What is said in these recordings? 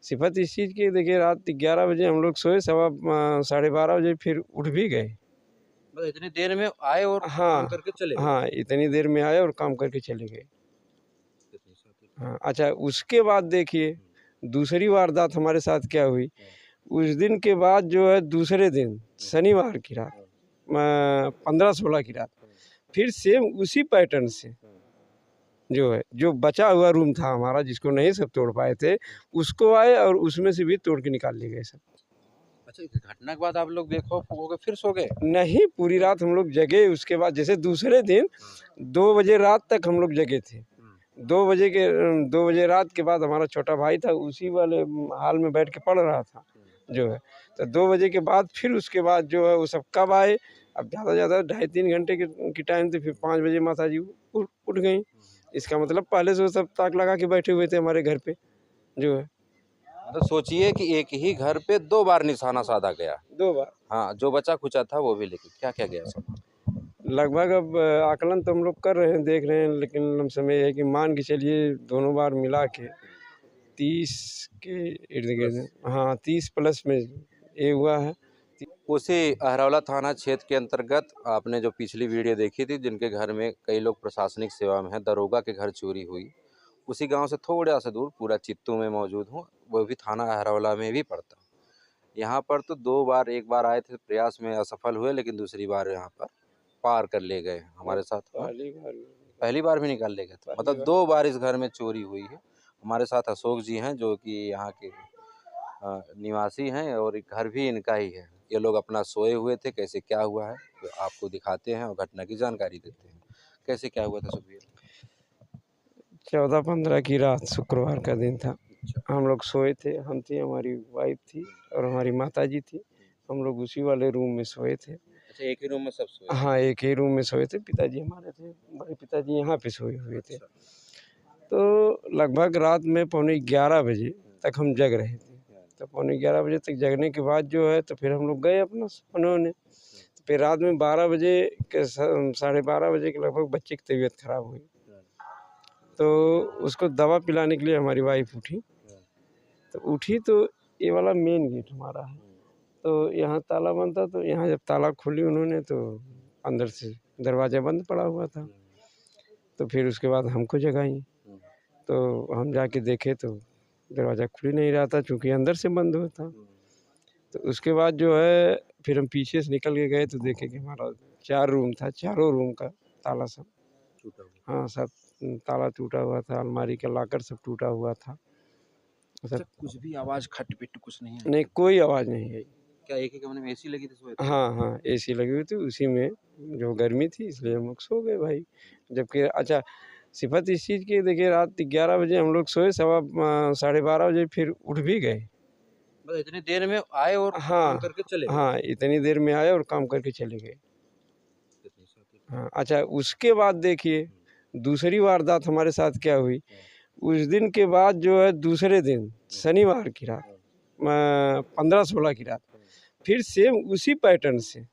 सिफत इस चीज़ की, देखिए रात 11 बजे हम लोग सोए, 12:30 बजे फिर उठ भी गए। मतलब इतनी देर में आए और काम करके चले गए। हाँ, इतनी देर में आए और काम करके चले गए। हाँ, अच्छा उसके बाद देखिए दूसरी वारदात हमारे साथ क्या हुई। उस दिन के बाद जो है दूसरे दिन शनिवार की रात 15-16 की रात फिर सेम उसी पैटर्न से जो है, जो बचा हुआ रूम था हमारा जिसको नहीं सब तोड़ पाए थे, उसको आए और उसमें से भी तोड़ के निकाल ले गए सब। अच्छा, इस घटना के बाद आप लोग बेखौफ हो गए फिर सो गए? नहीं, पूरी रात हम लोग जगे। उसके बाद जैसे दूसरे दिन 2 बजे रात तक हम लोग जगे थे। 2 बजे रात के बाद हमारा छोटा भाई था, उसी वाले हाल में बैठ के पढ़ रहा था जो है। तो 2 बजे के बाद फिर उसके बाद जो है वो सब कब आए, अब ज़्यादा से ज़्यादा 2.5-3 घंटे की टाइम थी। फिर 5 बजे माताजी उठ गईं। इसका मतलब पहले से वो सब ताक लगा के बैठे हुए थे हमारे घर पे जो है। मतलब सोचिए कि एक ही घर पे 2 बार निशाना साधा गया। 2 बार। हाँ, जो बचा-खुचा था वो भी लेके क्या-क्या गया सब? लगभग अब आकलन तो हम लोग कर रहे हैं, देख रहे हैं, लेकिन लमसम ये है कि मान के चलिए दोनों बार मिला के 30 के इर्द-गिर्द, हाँ 30 प्लस में ये हुआ है। उसी अहरौला थाना क्षेत्र के अंतर्गत आपने जो पिछली वीडियो देखी थी, जिनके घर में कई लोग प्रशासनिक सेवा में हैं, दरोगा के घर चोरी हुई, उसी गांव से थोड़ा सा दूर पूरा चित्तू में मौजूद हूँ, वो भी थाना अहरौला में भी पड़ता है। यहाँ पर तो 2 बार, एक बार आए थे प्रयास में असफल हुए, लेकिन दूसरी बार यहाँ पर पार कर ले गए हमारे साथ। पहली बार भी निकाल ले गए थे, मतलब 2 बार इस घर में चोरी हुई है। हमारे साथ अशोक जी हैं जो कि यहाँ के निवासी हैं और घर भी इनका ही है। ये लोग अपना सोए हुए थे, कैसे क्या हुआ है तो आपको दिखाते हैं और घटना की जानकारी देते हैं। कैसे क्या हुआ था सुखबीर? 14-15 की रात शुक्रवार का दिन था। हम लोग सोए थे, हम थे, हमारी वाइफ थी और हमारी माताजी थी। हम लोग उसी वाले रूम में सोए थे। अच्छा, एक ही रूम में सब सोए? हाँ, एक ही रूम में सोए थे। पिताजी हमारे थे, बड़े पिताजी यहाँ पे सोए हुए थे। तो लगभग रात में 11:15 बजे तक हम जग रहे थे। तो 11:15 बजे तक जगने के बाद जो है तो फिर हम लोग गए अपना सोने। तो फिर रात में 12 बजे के 12:30 बजे के लगभग बच्चे की तबीयत खराब हुई। तो उसको दवा पिलाने के लिए हमारी वाइफ उठी। तो उठी तो ये वाला मेन गेट हमारा है, तो यहाँ ताला बंद था। तो यहाँ जब ताला खोली उन्होंने तो अंदर से दरवाज़ा बंद पड़ा हुआ था। तो फिर उसके बाद हमको जगाई। तो हम जाके देखे तो दरवाज़ा खुल ही नहीं रहा था, चूँकि अंदर से बंद हुआ था। तो उसके बाद जो है फिर हम पीछे से निकल के गए तो देखे कि हमारा 4 रूम था, चारों रूम का ताला सब टूटा हुआ? हाँ, सब ताला टूटा हुआ था, अलमारी का लॉकर सब टूटा हुआ था। अच्छा, सब कुछ भी आवाज़ खट-पिट कुछ नहीं आई? नहीं, कोई आवाज़ नहीं आई। क्या एक ही कमरे में एसी लगी थी, सोए थे? हाँ, हाँ, एसी लगी हुई थी, उसी में जो गर्मी थी इसलिए हम लोग सो गए भाई। जबकि अच्छा सिफत इस चीज़ की, देखिए रात 11 बजे हम लोग सोए, 12:30 बजे फिर उठ भी गए। मतलब इतनी देर में आए और काम हाँ, करके चले गए? हाँ, इतनी देर में आए और काम करके चले गए। हाँ, अच्छा उसके बाद देखिए दूसरी वारदात हमारे साथ क्या हुई। उस दिन के बाद जो है दूसरे दिन शनिवार की रात 15-16 की रात फिर सेम उसी पैटर्न से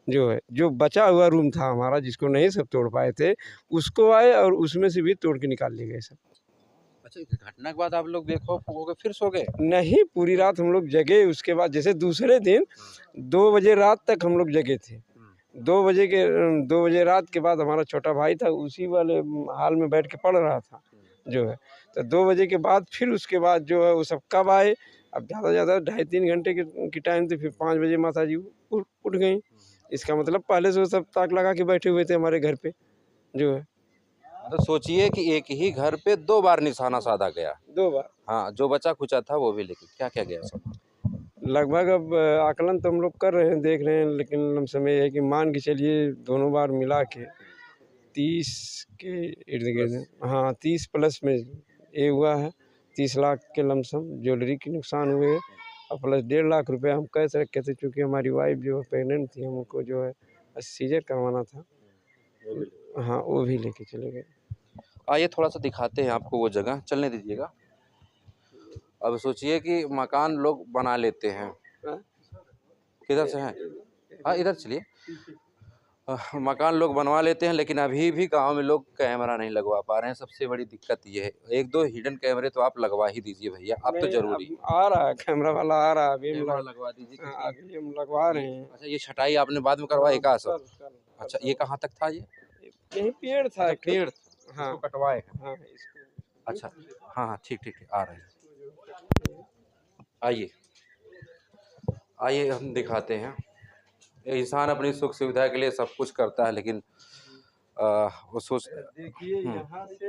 जो है, जो बचा हुआ रूम था हमारा जिसको नहीं सब तोड़ पाए थे, उसको आए और उसमें से भी तोड़ के निकाल ले गए सब। अच्छा, इस घटना के बाद आप लोग बेखौफ हो गए फिर सो गए? नहीं, पूरी रात हम लोग जगे। उसके बाद जैसे दूसरे दिन 2 बजे रात तक हम लोग जगे थे। 2 बजे रात के बाद हमारा छोटा भाई था, उसी वाले हाल में बैठ के पढ़ रहा था जो है। तो 2 बजे के बाद फिर उसके बाद जो है वो सब कब आए, अब ज़्यादा से ज़्यादा 2.5-3 घंटे की टाइम थी। फिर 5 बजे माताजी उठ गईं। इसका मतलब पहले से वो सब ताक लगा के बैठे हुए थे हमारे घर पे जो है। मतलब सोचिए कि एक ही घर पे 2 बार निशाना साधा गया। 2 बार। हाँ, जो बचा-खुचा था वो भी लेके क्या-क्या गया सब? लगभग अब आकलन तो हम लोग कर रहे हैं, देख रहे हैं, लेकिन लमसम ये है कि मान के चलिए दोनों बार मिला के 30 के इर्द-गिर्द, हाँ 30 प्लस में ये हुआ है। 30 लाख के लमसम ज्वेलरी के नुकसान हुए हैं और प्लस 1.5 लाख रुपए हम कैश रखे थे, चूँकि हमारी वाइफ जो है प्रेग्नेंट थी, हमको जो है सीजर करवाना था। हाँ, वो भी लेके चले गए। आइए थोड़ा-सा दिखाते हैं आपको वो जगह, चलने दीजिएगा। अब सोचिए कि मकान लोग बना लेते हैं। हाँ? किधर से हैं? हाँ, इधर चलिए। मकान लोग बनवा लेते हैं, लेकिन अभी भी गांव में लोग कैमरा नहीं लगवा पा रहे हैं। सबसे बड़ी दिक्कत ये है। एक दो हिडन कैमरे तो आप लगवा ही दीजिए भैया, अब तो नहीं, जरूरी। अब आ रहा है कैमरा वाला, आ रहा है अभी हम कैमरा लगवा दीजिए हाँ, क्योंकि अभी हम लगवा रहे हैं। अच्छा, ये छटाई आपने बाद में करवाई का सब? कल अच्छा, ये कहाँ तक था ये? यही पेड़ था अच्छा, एक पेड़ हाँ इसको कटवाए हैं। हाँ इसको अच्छा, हाँ हाँ, ठीक ठीक ठीक, आ रहे हैं। आइए आइए, हम दिखाते हैं। इंसान अपनी सुख सुविधा के लिए सब कुछ करता है, लेकिन वो सोच। देखिए यहाँ से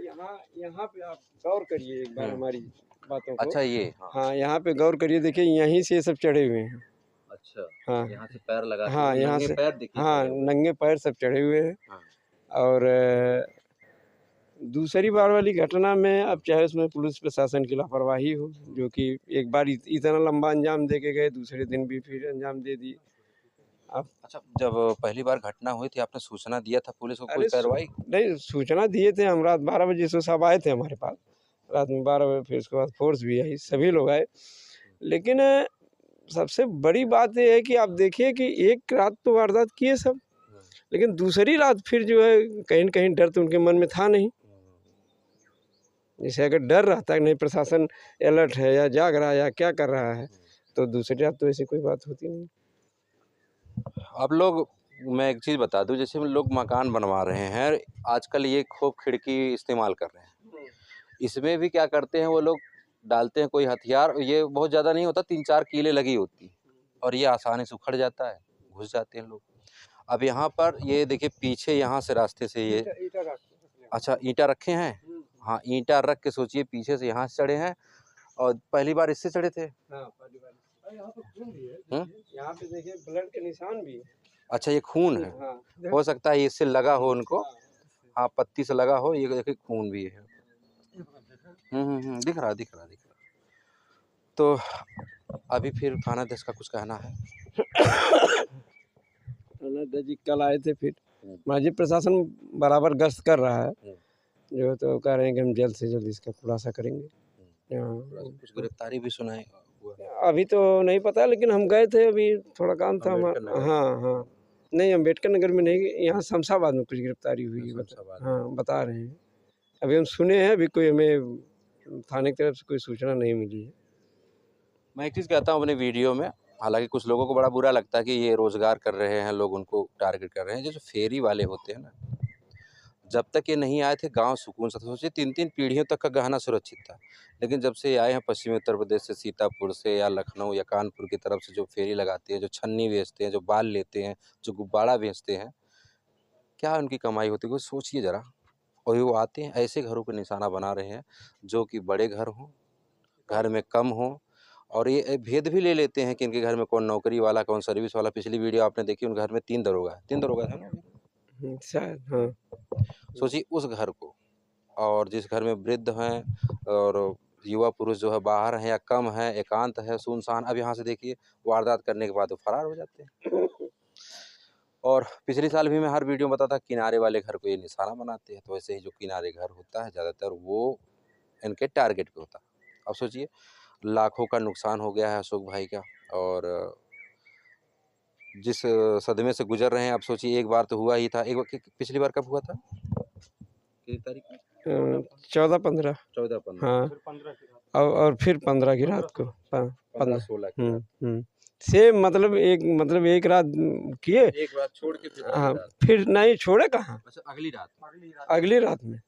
यहाँ यहाँ पे आप गौर करिए एक बार हमारी बातों को। अच्छा, ये हाँ यहाँ पे गौर करिए, देखिए यहीं से ये सब चढ़े हुए हैं। अच्छा, हाँ यहाँ से पैर लगाते हाँ, हुए यहाँ नंगे से पैर दिखिए हाँ, खड़े हुए। नंगे पैर सब चढ़े हुए हैं। हाँ। और दूसरी बार वाली घटना में अब चाहे उसमें पुलिस प्रशासन की लापरवाही हो, जो कि एक बार इतना लंबा अंजाम दे के गए, दूसरे दिन भी फिर अंजाम दे दिए। अब अच्छा, जब पहली बार घटना हुई थी आपने सूचना दिया था पुलिस को, कोई अरे कार्रवाई? नहीं, सूचना दिए थे हम, रात 12 बजे से सब आए थे हमारे पास, रात में 12 बजे, फिर उसके बाद फोर्स भी आई, सभी लोग आए। लेकिन सबसे बड़ी बात ये है कि आप देखिए कि एक रात तो वारदात किए सब, लेकिन दूसरी रात फिर जो है कहीं न कहीं डर तो उनके मन में था नहीं। जैसे अगर डर रहता है नहीं प्रशासन अलर्ट है या जाग रहा है या क्या कर रहा है, तो दूसरी रात तो ऐसी कोई बात होती नहीं। अब लोग, मैं एक चीज़ बता दूं, जैसे लोग मकान बनवा रहे हैं आजकल, ये खूब खिड़की इस्तेमाल कर रहे हैं। इसमें भी क्या करते हैं वो लोग, डालते हैं कोई हथियार, ये बहुत ज़्यादा नहीं होता, 3-4 कीलें लगी होती और ये आसानी से उखड़ जाता है, घुस जाते हैं लोग। अब यहाँ पर ये देखिए पीछे यहाँ से रास्ते से ये, अच्छा ईंटा रखे हैं। हाँ, ईंटा रख के सोचिए पीछे से यहाँ से चढ़े हैं और पहली बार इससे चढ़े थे। हाँ, पहली बार। यहाँ पे खून भी है, यहाँ पे देखिए ब्लड के निशान भी है। अच्छा, ये खून है। हाँ, हो सकता है इससे लगा हो उनको। हाँ, पत्ती से लगा हो, ये देखिए खून भी है। दिख रहा दिख रहा दिख रहा। तो अभी फिर थानाध्यक्ष का कुछ कहना है? थानाध्यक्ष जी कल आए थे, फिर मांझी प्रशासन बराबर गश्त कर रहा है, जो है तो कह रहे हैं कि हम जल्द से जल्द इसका खुलासा करेंगे। कुछ गिरफ्तारी भी सुनाई हुआ? अभी तो नहीं पता, लेकिन हम गए थे, अभी थोड़ा काम था हमारा। हाँ हाँ, नहीं अम्बेडकर नगर में नहीं, यहाँ शमशाबाद में कुछ गिरफ्तारी हुई है, हाँ बता रहे हैं। अभी हम सुने हैं, अभी कोई हमें थाने की तरफ से कोई सूचना नहीं मिली है। मैं एक चीज़ कहता हूँ अपने वीडियो में, हालांकि कुछ लोगों को बड़ा बुरा लगता है कि ये रोजगार कर रहे हैं, लोग उनको टारगेट कर रहे हैं। जो फेरी वाले होते हैं ना, जब तक ये नहीं आए थे गांव सुकून से, सोचिए 3-3 पीढ़ियों तक का गहना सुरक्षित था। लेकिन जब से आए हैं पश्चिमी उत्तर प्रदेश से, सीतापुर से या लखनऊ या कानपुर की तरफ से, जो फेरी लगाते हैं, जो छन्नी बेचते हैं, जो बाल लेते हैं, जो गुब्बारा बेचते हैं, क्या उनकी कमाई होती है कुछ सोचिए ज़रा। और वो आते हैं ऐसे घरों को निशाना बना रहे हैं जो कि बड़े घर हों, घर में कम हों, और ये भेद भी ले लेते हैं कि इनके घर में कौन नौकरी वाला, कौन सर्विस वाला। पिछली वीडियो आपने देखी, उन घर में 3 दरोगा है, 3 दरोगा है ना शायद हाँ। सोचिए उस घर को, और जिस घर में वृद्ध हैं और युवा पुरुष जो है बाहर हैं या कम है, एकांत है, सुनसान। अब यहाँ से देखिए वारदात करने के बाद वो फरार हो जाते हैं। और पिछले साल भी मैं हर वीडियो में बताता था किनारे वाले घर को ये निशाना बनाते हैं, तो वैसे ही जो किनारे घर होता है ज़्यादातर वो इनके टारगेट पे होता है। अब सोचिए लाखों का नुकसान हो गया है अशोक भाई का, और जिस सदमे से गुजर रहे हैं, अब सोचिए एक बार तो हुआ ही था, एक बार पिछली बार कब हुआ था, कितनी तारीख में? 14-15 14-15 हाँ, और फिर 15 की रात को 15-16 की रात। सेम मतलब एक रात किए, एक रात छोड़ के फिर हाँ रात। फिर नहीं छोड़े कहाँ, अच्छा, अगली रात अगली रात में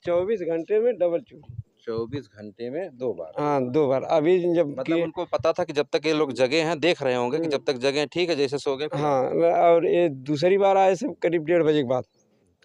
24 घंटे में डबल चोरी। 24 घंटे में 2 बार। हाँ 2 बार। अभी जब मतलब उनको पता था कि जब तक ये लोग जगे हैं, देख रहे होंगे कि जब तक जगे हैं ठीक है, जैसे सो गए। हाँ, और ये दूसरी बार आए सब करीब 1:30 बजे के बाद,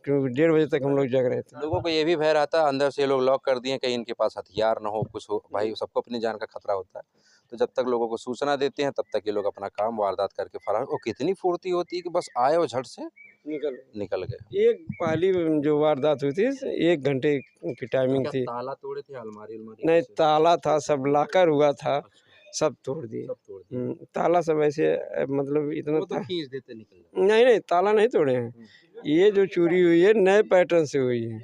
क्योंकि 1:30 बजे तक हम लोग जग रहे थे। लोगों को ये भी भय रहता है अंदर से, ये लोग लॉक कर दिए कहीं इनके पास हथियार ना हो, कुछ हो। भाई सबको अपनी जान का खतरा होता है, तो जब तक लोगों को सूचना देते हैं तब तक ये लोग अपना काम वारदात करके फरार। और कितनी फुर्ती होती है कि बस आए और झट से निकल गए। एक पहली जो वारदात हुई थी 1 घंटे की टाइमिंग थी। ताला तोड़े थे, अलमारी नहीं, ताला था, सब लॉकर हुआ था, सब तोड़ दिए। सब तोड़ दिए। ताला सब ऐसे मतलब इतना वो तो था, खींच देते निकल। नहीं ताला नहीं तोड़े हैं। ये जो चोरी हुई है नए पैटर्न से हुई है,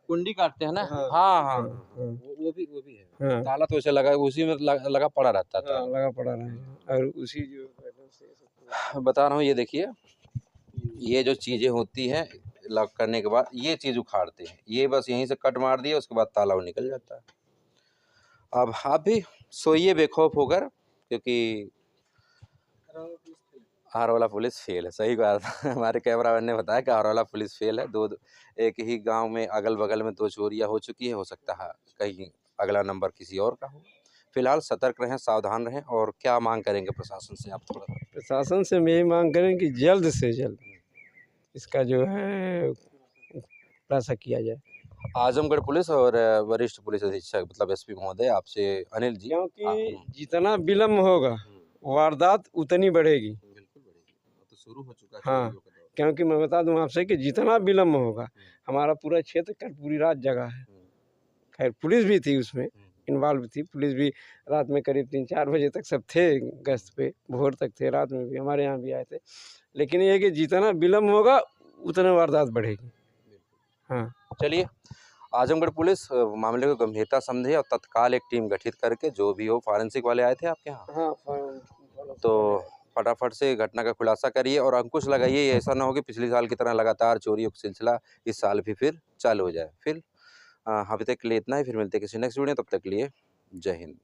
कुंडी काटते हैं ना। हाँ हाँ, वो भी है। हाँ, ताला तो ऐसे लगा, उसी में लगा पड़ा रहता था। लगा पड़ा रहा है, और उसी जो पैटर्न से बता रहा हूँ, ये देखिए, ये जो चीज़ें होती हैं लॉक करने के बाद ये चीज़ उखाड़ते हैं, ये बस यहीं से कट मार दिया, उसके बाद ताला वो निकल जाता है। अब आप भी सोइए बेखौफ होकर, क्योंकि हारौला पुलिस फेल है। सही कहा था हमारे कैमरामैन ने बताया कि हारौला पुलिस फेल है। एक ही गांव में अगल बगल में 2 चोरियां हो चुकी है, हो सकता है कहीं अगला नंबर किसी और का हो। फिलहाल सतर्क रहें, सावधान रहें। और क्या मांग करेंगे प्रशासन से आप थोड़ा? प्रशासन से हम यही मांग करें कि जल्द से जल्द इसका जो है खुलासा किया जाए, आजमगढ़ पुलिस और वरिष्ठ पुलिस अधीक्षक मतलब एसपी महोदय, आपसे अनिल जी। क्योंकि जितना विलम्ब होगा वारदात उतनी बढ़ेगी। बिल्कुल बढ़ेगी, तो शुरू हो चुका है हाँ, चोरियों का दौर। क्योंकि मैं बता दूं आपसे कि जितना विलम्ब होगा, हमारा पूरा क्षेत्र कल पूरी रात जगा है। खैर पुलिस भी थी उसमें, इन्वॉल्व थी, पुलिस भी रात में करीब 3-4 बजे तक सब थे गश्त पे, भोर तक थे, रात में भी हमारे यहाँ भी आए थे। लेकिन ये है कि जितना विलम्ब होगा उतना वारदात बढ़ेगी। हाँ, चलिए, आजमगढ़ पुलिस मामले को गंभीरता समझे और तत्काल एक टीम गठित करके, जो भी हो, फॉरेंसिक वाले आए थे आपके यहाँ, हाँ, तो फटाफट से घटना का खुलासा करिए और अंकुश लगाइए। ऐसा ना हो कि पिछले साल की तरह लगातार चोरियों का सिलसिला इस साल भी फिर चालू हो जाए। फिर अभी तक के लिए इतना ही, फिर मिलते हैं किसी नेक्स्ट वीडियो, तब तक के लिए जय हिंद।